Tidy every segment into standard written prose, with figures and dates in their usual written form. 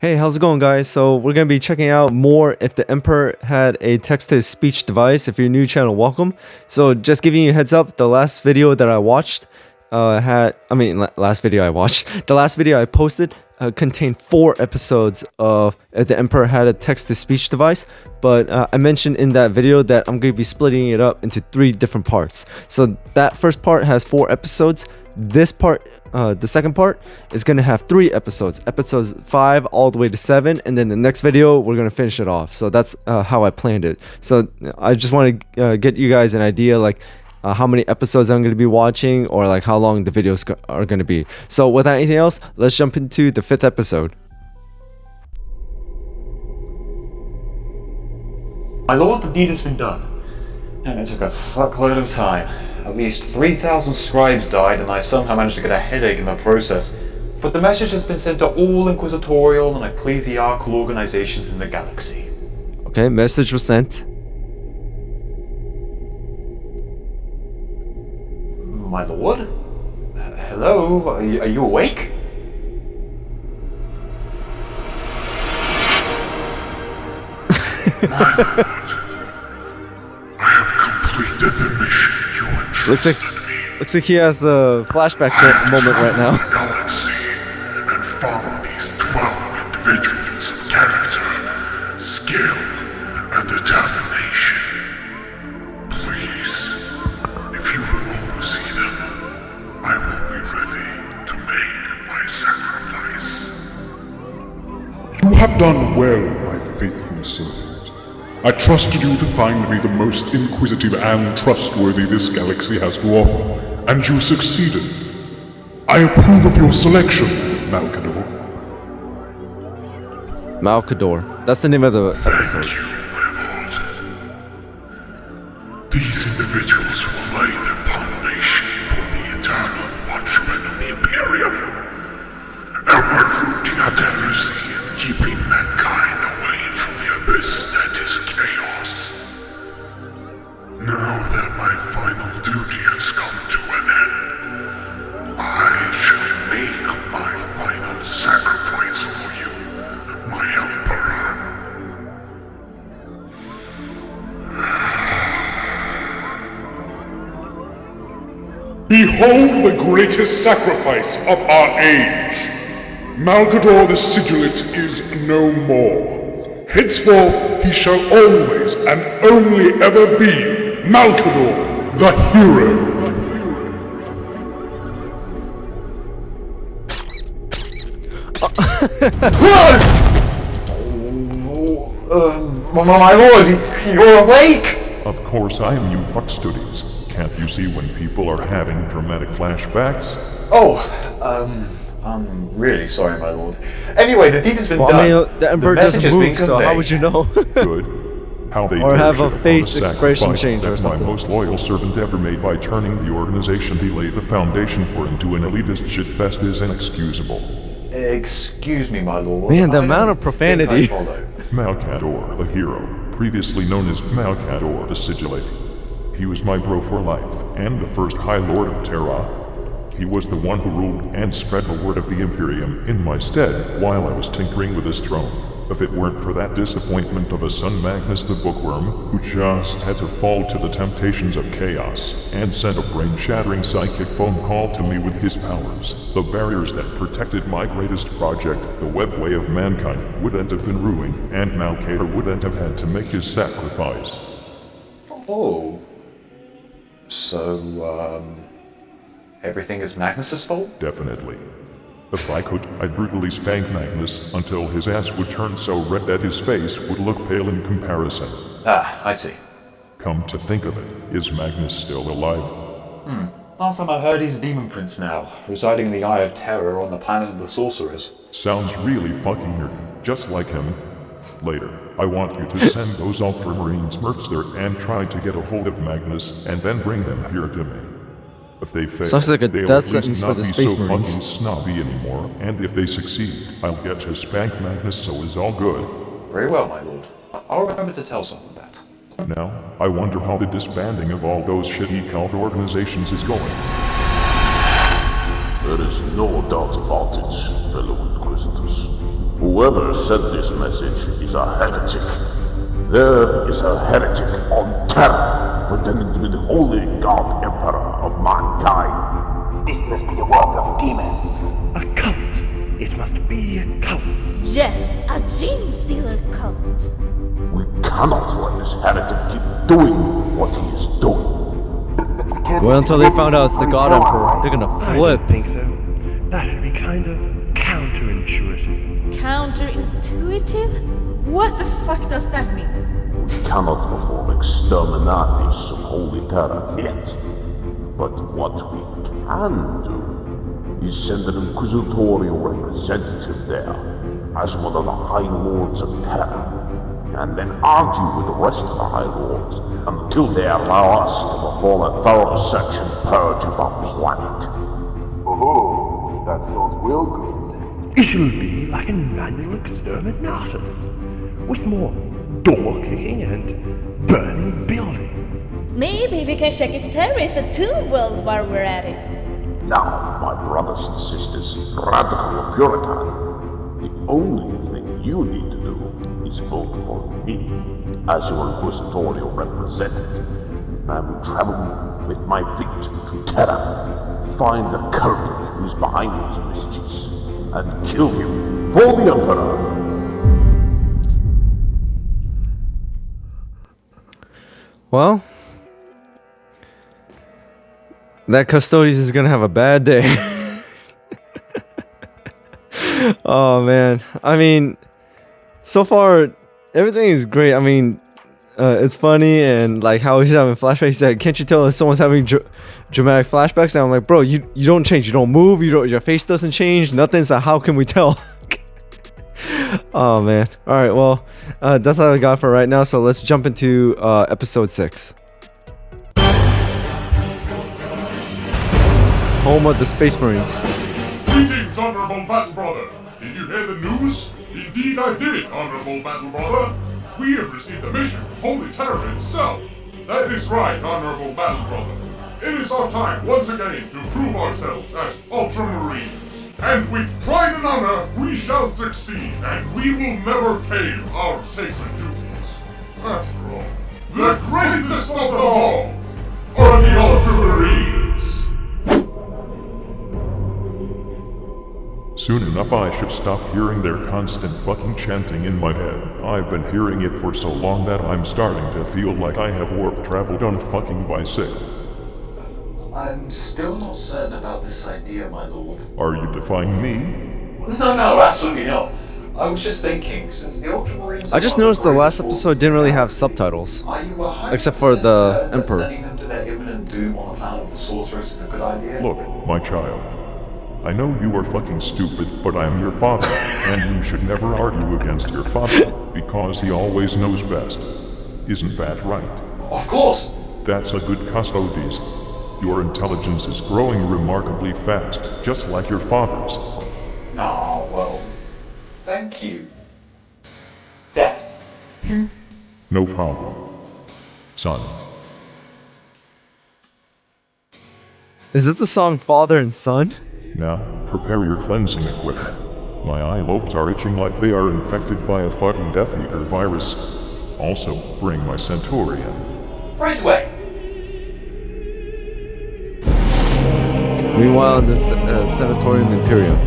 Hey, how's it going, guys? So we're going to be checking out more if the Emperor had a text-to-speech device. If you're new channel, welcome. So just giving you a heads up, the last video that I watched the last video I posted contained 4 episodes of if the Emperor had a text-to-speech device. But I mentioned in that video that I'm going to be splitting it up into 3 different parts. So that first part has 4 episodes. This part, the second part, is going to have 3 episodes. Episodes 5 all the way to 7. And then the next video, we're going to finish it off. So that's how I planned it. So I just want to get you guys an idea, like, how many episodes I'm going to be watching, or like how long the videos are going to be. So without anything else, let's jump into the 5th episode. My lord, the deed has been done. And it took a fuckload of time. At least 3,000 scribes died, and I somehow managed to get a headache in the process. But the message has been sent to all inquisitorial and ecclesiarchal organizations in the galaxy. Okay, message was sent. My lord? Hello? Are you awake? My lord, I have completed the mission you entrusted me. Looks like he has a flashback moment right now. Galaxy and found these 12 individuals of character, skill, and determination. Please, if you will oversee them, I will be ready to make my sacrifice. You have done well, my faithful servant. I trusted you to find me the most inquisitive and trustworthy this galaxy has to offer, and you succeeded. I approve of your selection, Malcador. Malcador. That's the name of the episode. Thank you, my lord. These individuals will lay the foundation for the eternal watchmen of the Imperium. Ever rooting out heresy and keeping mankind away from the abyss that is chaos. Now that my final duty has come to an end, I shall make my final sacrifice for you, my Emperor. Behold the greatest sacrifice of our age! Malcador the Sigilate is no more. Henceforth he shall always and only ever be Malcador the hero. My lord, you're awake? Of course I am, you fuckstudies. Can't you see when people are having dramatic flashbacks? Oh, I'm really sorry, my lord. Anyway, the deed has been Well, done. I mean, the Emperor message doesn't has been move, so how would you know? Good. How they Or dare have a shit upon face expression sacrifice change or that something. My most loyal servant ever made by turning the organization he laid the foundation for into an elitist shitfest is inexcusable. Excuse me, my lord. Man, the I amount don't of profanity. think I follow. Malcador, the hero, previously known as Malcador the Sigilate. He was my bro for life, and the first High Lord of Terra. He was the one who ruled and spread the word of the Imperium in my stead while I was tinkering with his throne. If it weren't for that disappointment of a son Magnus the Bookworm, who just had to fall to the temptations of chaos, and sent a brain-shattering psychic phone call to me with his powers, the barriers that protected my greatest project, the webway of mankind, wouldn't have been ruined, and Malcador wouldn't have had to make his sacrifice. Oh. So, everything is Magnus's fault? Definitely. If I could, I'd brutally spank Magnus until his ass would turn so red that his face would look pale in comparison. Ah, I see. Come to think of it, is Magnus still alive? Last time I heard he's a demon prince now, residing in the Eye of Terror on the planet of the sorcerers. Sounds really fucking nerdy, just like him. Later, I want you to send those ultramarine smurfs there and try to get a hold of Magnus and then bring them here to me. If they fail, Sounds like a they'll death at least sentence for not the be Space so Marines. fucking snobby anymore, and if they succeed, I'll get to spank Magnus so it's all good. Very well, my lord. I'll remember to tell someone that. Now, I wonder how the disbanding of all those shitty cult organizations is going. There is no doubt about it, fellow Inquisitors. Whoever sent this message is a heretic. There is a heretic on Terra, pretending to be the holy god emperor of mankind. This must be the work of demons. A cult. It must be a cult. Yes, a gene stealer cult. We cannot let this heretic keep doing what he is doing. Well, until they found out it's the God Emperor, they're gonna I flip. don't think so. That should be kind of counterintuitive. Counterintuitive? What the fuck does that mean? We cannot perform exterminatis of holy Terra yet. But what we can do is send an inquisitorial representative there as one of the High Lords of Terra, and then argue with the rest of the High Lords until they allow us to perform a thorough search and purge of our planet. Oh, that sounds real good. It should be like an manual exterminatus, with more door kicking and burning buildings. Maybe we can check if Terra is a tool world while we're at it. Now, my brothers and sisters, radical or Puritan, the only thing you need to do is vote for me as your inquisitorial representative. I will travel with my feet to Terra, find the culprit who's behind these messages, and kill him for the Emperor. Well, that Custodes is gonna have a bad day. Oh man, I mean, so far everything is great. I mean, it's funny and like how he's having flashbacks. He said, "Can't you tell if someone's having dramatic flashbacks?" And I'm like, "Bro, you don't change. You don't move. Your face doesn't change. Nothing. So how can we tell?" Oh man. All right. Well, that's all I got for right now. So let's jump into episode 6. Home of the Space Marines. Greetings, Honorable Battle Brother! Did you hear the news? Indeed I did, Honorable Battle Brother! We have received a mission from Holy Terra itself! That is right, Honorable Battle Brother! It is our time once again to prove ourselves as Ultramarines! And with pride and honor, we shall succeed, and we will never fail our sacred duties! After all, the greatest of them all are the Ultramarines! Soon enough I should stop hearing their constant fucking chanting in my head. I've been hearing it for so long that I'm starting to feel like I have warp traveled on a fucking bicycle. I'm still not certain about this idea, my lord. Are you defying me? No, absolutely not. I was just thinking, since the Ultramarines... I just noticed the last episode didn't really have subtitles. Except for the Emperor. Sending them to their imminent doom on a planet of the sorceress is a good idea? Look, my child. I know you are fucking stupid, but I'm your father, and you should never argue against your father, because he always knows best. Isn't that right? Of course! That's a good Custodes. Your intelligence is growing remarkably fast, just like your father's. Oh, well, thank you. Dad. No problem, son. Is it the song Father and Son? Now, prepare your cleansing equipment. My eye lobes are itching like they are infected by a fucking Death Eater virus. Also, bring my Centurion. Right away! Meanwhile, in the Sanatorium Imperium.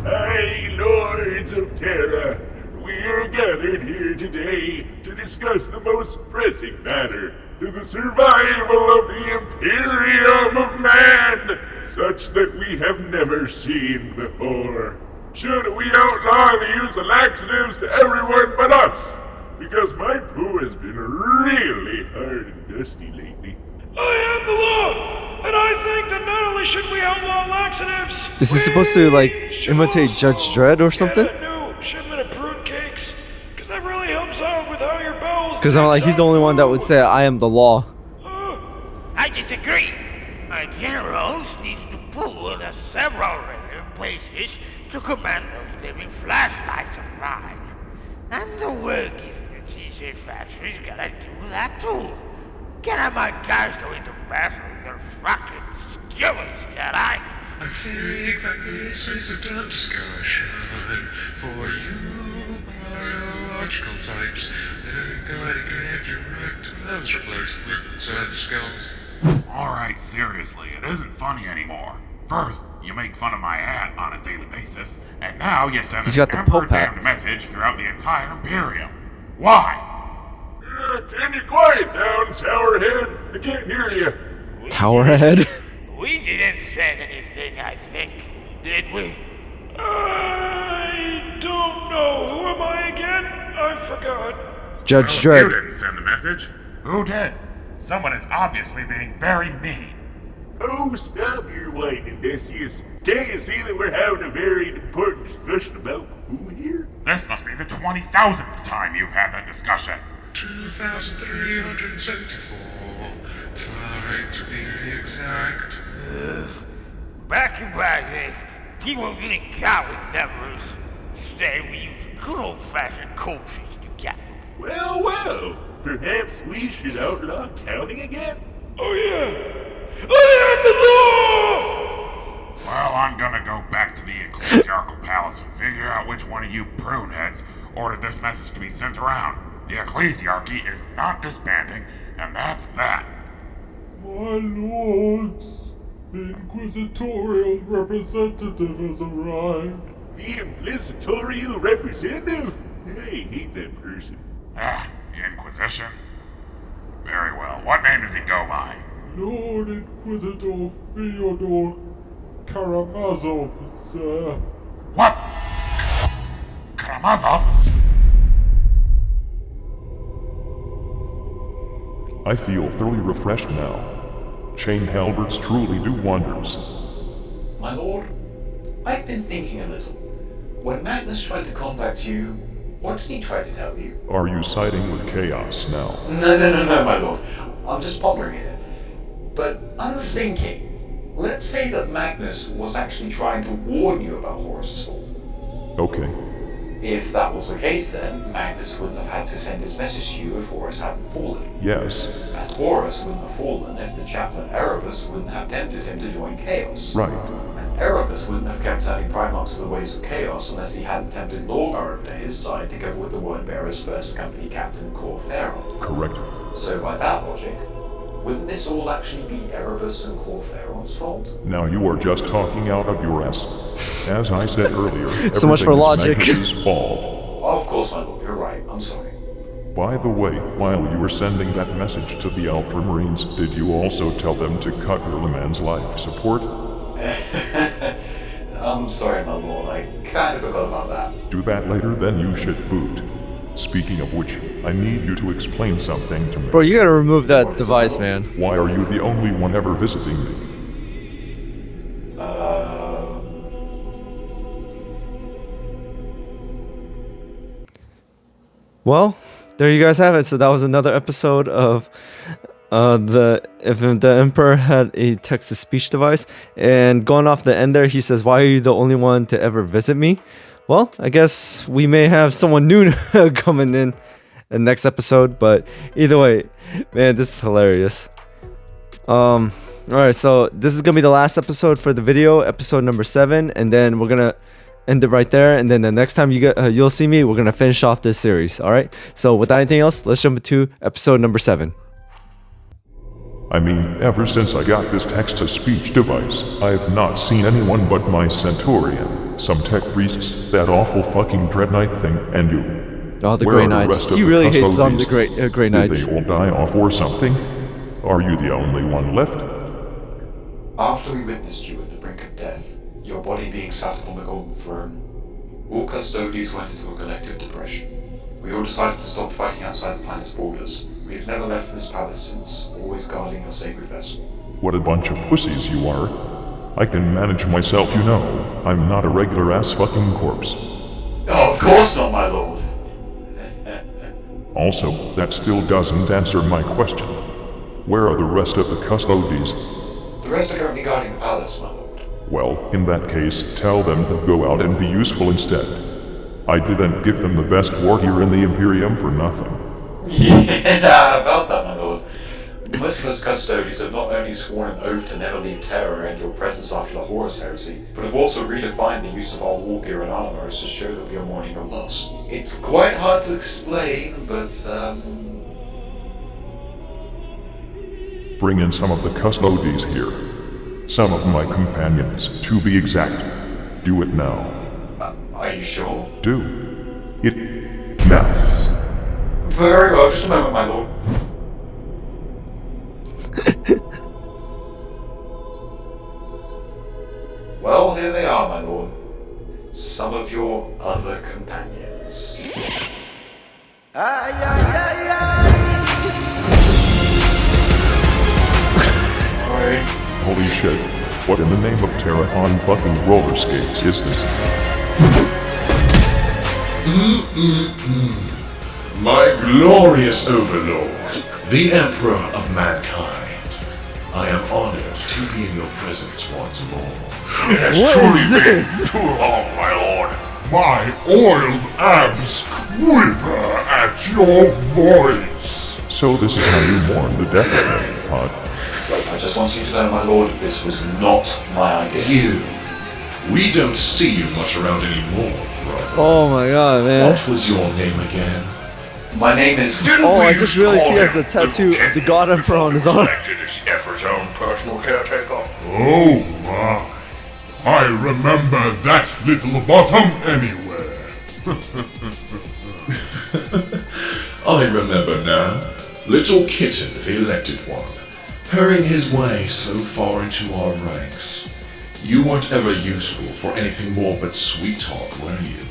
Hey, Lords of Terra! We are gathered here today to discuss the most pressing matter, the survival of the Imperium of Man, such that we have never seen before. Should we outlaw the use of laxatives to everyone but us? Because my poo has been really hard and dusty lately. I am the law, and I think that not only should we outlaw laxatives, Is he supposed to like imitate Judge Dredd or something? Get a new shipment of fruit cakes, because that really helps out with how your bowels. Because I'm like, he's the only one that would say, "I am the law." I disagree. My generals need to pull in several random places to command those living flashlights of mine. And the workers in the t-shirt factory's gotta do that too. Can I my guys go into battle with their fucking skillets, can I? I think that this is a dumb discussion for you biological types that are going to get your rectums replaced with service skulls. Alright, seriously, it isn't funny anymore. First, you make fun of my hat on a daily basis, and now you send He's an got the Pope hat. damned message throughout the entire Imperium. Why? Can you quiet down, Towerhead? I can't hear you. Towerhead? We didn't say anything, I think, did we? I don't know. Who am I again? I forgot. Judge You Dredd. didn't send the message. Who did? Someone is obviously being very mean. Oh, stop your whining, Decius. Can't you see that we're having a very important discussion about who here? This must be the 20,000th time you've had that discussion. 2,374. Time to be exact. Back in my day, people didn't count with numbers. Instead, we used good old-fashioned quotients to count. Well, well. Perhaps we should outlaw counting again? Oh yeah. I am the law! Well, I'm gonna go back to the Ecclesiarchal Palace and figure out which one of you pruneheads ordered this message to be sent around. The Ecclesiarchy is not disbanding, and that's that. My lords, the inquisitorial representative has arrived. The inquisitorial representative? I hate that person. Ah, the Inquisition? Very well. What name does he go by? Lord Inquisitor Fyodor Karamazov, sir. What? Karamazov? I feel thoroughly refreshed now. Chain halberds truly do wonders. My lord, I've been thinking a little. When Magnus tried to contact you, what did he try to tell you? Are you siding with chaos now? No, my lord. I'm just pondering it. But I'm thinking, let's say that Magnus was actually trying to warn you about Horus's fall. Okay. If that was the case, then Magnus wouldn't have had to send his message to you if Horus hadn't fallen. Yes. And Horus wouldn't have fallen if the chaplain Erebus wouldn't have tempted him to join Chaos. Right. And Erebus wouldn't have kept turning Primarchs to the ways of Chaos unless he hadn't tempted Lorgar over to his side together with the Wordbearer's first company captain, Cor Pharaoh. Correct. So by that logic, wouldn't this all actually be Erebus and Cor Pharaoh's fault? Now you are just talking out of your ass. As I said earlier, So much for everything is logic. Magnus's fault. Of course, my lord, you're right. I'm sorry. By the way, while you were sending that message to the Ultramarines, did you also tell them to cut Hurleman's life support? I'm sorry, my lord. I kind of forgot about that. Do that later, then you should boot. Speaking of which, I need you to explain something to me. Bro, you gotta remove that device, man. Why are you the only one ever visiting me? Well, there you guys have it. So that was another episode of if the Emperor had a text-to-speech device. And going off the end there, he says, "Why are you the only one to ever visit me?" Well, I guess we may have someone new coming in the next episode. But either way, man, this is hilarious. All right, so this is gonna be the last episode for the video, episode number 7, and then we're gonna end it right there. And then the next time you'll see me, we're gonna finish off this series. All right. So without anything else, let's jump into episode number 7. I mean, ever since I got this text-to-speech device, I've not seen anyone but my Centaurian, some tech priests, that awful fucking Dread Knight thing, and you. Oh, the Where Grey are the Knights. rest of He the really hates custodies? the Grey Knights. Did they all die off or something? Are you the only one left? After we witnessed you at the brink of death, your body being sat upon the golden throne, all custodians went into a collective depression. We all decided to stop fighting outside the planet's borders. We've never left this palace since, always guarding your sacred vessel. What a bunch of pussies you are. I can manage myself, you know. I'm not a regular ass fucking corpse. Oh, of course not, my lord. Also, that still doesn't answer my question. Where are the rest of the custodies? The rest are currently guarding the palace, my lord. Well, in that case, tell them to go out and be useful instead. I didn't give them the best war gear in the Imperium for nothing. Yeah, about that, my lord. Most of us custodians have not only sworn an oath to never leave Terra and your presence after the Horus heresy, but have also redefined the use of our war gear and armor to show that we are mourning your loss. It's quite hard to explain, but Bring in some of the custodies here. Some of my companions, to be exact. Do it now. Are you sure? Do it now. Very well, just a moment, my lord. Well, here they are, my lord. Some of your other companions. Holy shit. What in the name of Terra on fucking roller skates is this? My glorious overlord, the Emperor of Mankind. I am honored to be in your presence once more. It has What truly is been this? too long, my lord. My oiled abs quiver at your voice. So this is how you mourn the death of me, Pod. I just want you to know, my lord, this was not my idea. We don't see you much around anymore, brother. Oh my god, man. What was your name again? My name is... Oh, I just realized he has the tattoo of the God Emperor on his arm. Emperor's own personal caretaker. Oh my. I remember that little bottom anywhere. I remember now. Little Kitten, the elected one, hurrying his way so far into our ranks. You weren't ever useful for anything more but sweet talk, were you?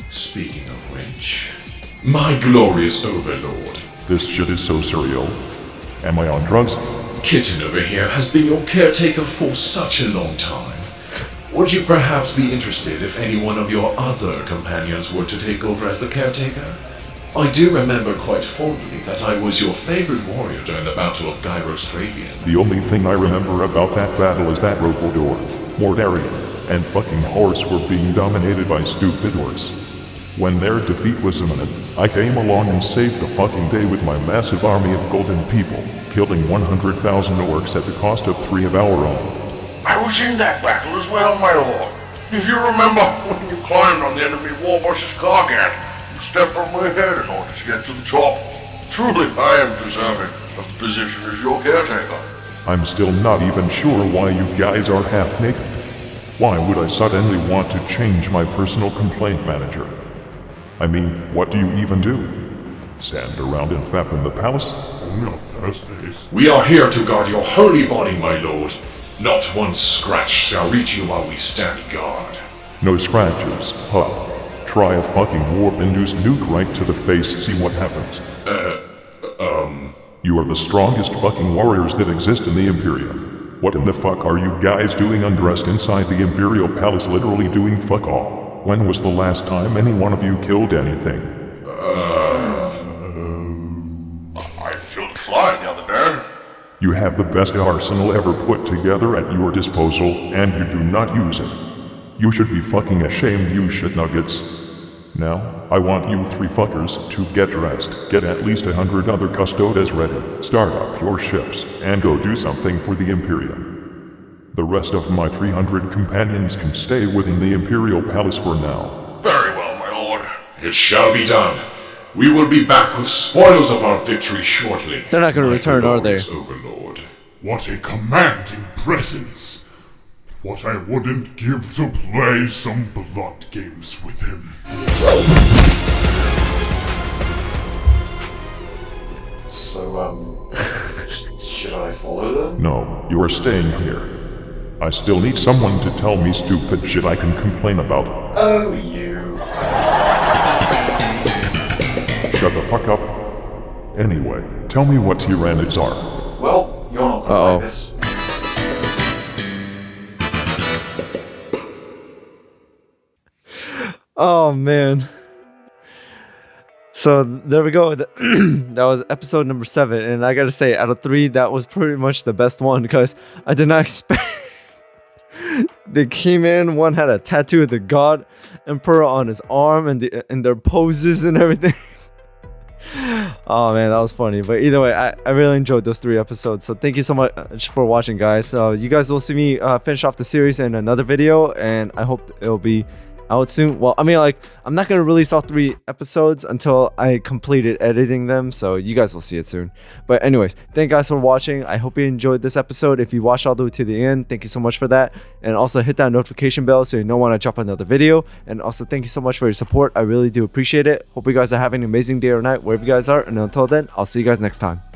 Speaking of which, my glorious overlord. This shit is so surreal. Am I on drugs? Kitten over here has been your caretaker for such a long time. Would you perhaps be interested if any one of your other companions were to take over as the caretaker? I do remember quite fondly that I was your favorite warrior during the Battle of Gyros Thravian. The only thing I remember about that battle is that Rokodor, Mordarian, and fucking Horse were being dominated by stupid orcs. When their defeat was imminent, I came along and saved the fucking day with my massive army of golden people, killing 100,000 orcs at the cost of 3 of our own. I was in that battle as well, my lord. If you remember when you climbed on the enemy wall versus Gargant, you stepped on my head in order to get to the top. Truly, I am deserving of the position as your caretaker. I'm still not even sure why you guys are half naked. Why would I suddenly want to change my personal complaint manager? I mean, what do you even do? Stand around and fap in the palace? Only on Thursdays. We are here to guard your holy body, my lord. Not one scratch shall reach you while we stand guard. No scratches, huh? Try a fucking warp-induced nuke right to the face, see what happens. You are the strongest fucking warriors that exist in the Imperium. What in the fuck are you guys doing undressed inside the Imperial Palace, literally doing fuck all? When was the last time any one of you killed anything? I killed a fly the other day. You have the best arsenal ever put together at your disposal, and you do not use it. You should be fucking ashamed, you shit nuggets. Now, I want you 3 fuckers to get dressed, get at least 100 other custodes ready, start up your ships, and go do something for the Imperium. The rest of my 300 companions can stay within the Imperial Palace for now. Very well, my lord. It shall be done. We will be back with spoils of our victory shortly. They're not gonna return, are they? Overlord. What a commanding presence. What I wouldn't give to play some blood games with him. So, should I follow them? No, you are staying here. I still need someone to tell me stupid shit I can complain about. Oh, you. Shut the fuck up. Anyway, tell me what Tyranids are. Well, you're not gonna like this. Oh man. So there we go. That was episode number 7, and I gotta say, out of 3, that was pretty much the best one because I did not expect. They came in. One had a tattoo of the God Emperor on his arm, and their poses and everything. Oh man, that was funny. But either way, I really enjoyed those 3 episodes. So thank you so much for watching, guys. You guys will see me finish off the series in another video, and I hope it'll be out soon. Well, I mean, like, I'm not gonna release all 3 episodes until I completed editing them, so you guys will see it soon. But anyways, thank you guys for watching. I hope you enjoyed this episode. If you watched all the way to the end, thank you so much for that. And also hit that notification bell so you know when I drop another video. And also thank you so much for your support. I really do appreciate it. Hope you guys are having an amazing day or night wherever you guys are. And until then, I'll see you guys next time.